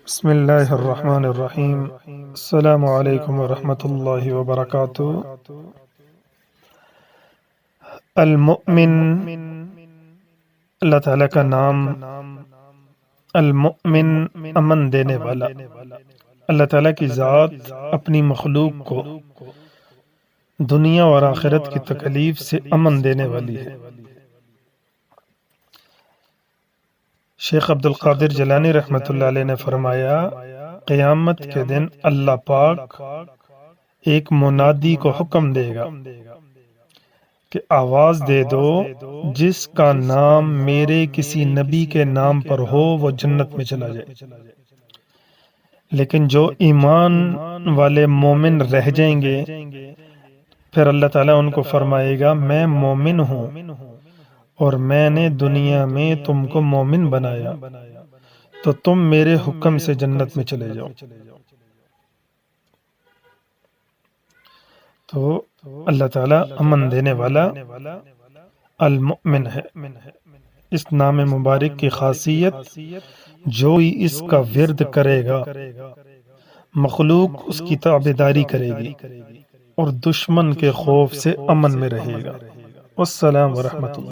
بسم اللہ الرحمن الرحیم۔ السلام علیکم ورحمۃ اللہ وبرکاتہ۔ المؤمن، اللہ تعالیٰ کا نام المؤمن، امن دینے والا۔ اللہ تعالیٰ کی ذات اپنی مخلوق کو دنیا اور آخرت کی تکلیف سے امن دینے والی ہے۔ شیخ عبد القادر جیلانی رحمۃ اللہ علیہ نے فرمایا، قیامت کے دن اللہ پاک ایک منادی کو حکم دے گا کہ آواز دے دو، جس کا نام میرے کسی نبی کے نام پر ہو وہ جنت میں چلا جائے۔ لیکن جو ایمان والے مومن رہ جائیں گے، پھر اللہ تعالیٰ ان کو فرمائے گا، میں مومن ہوں اور میں نے دنیا میں تم کو مومن بنایا، تو تم میرے حکم سے جنت میں چلے جاؤ۔ تو اللہ تعالیٰ امن دینے والا المؤمن ہے۔ اس نام مبارک کی خاصیت، جو ہی اس کا ورد کرے گا مخلوق اس کی تابعداری کرے گی اور دشمن کے خوف سے امن میں رہے گا۔ والسلام ورحمۃ اللہ۔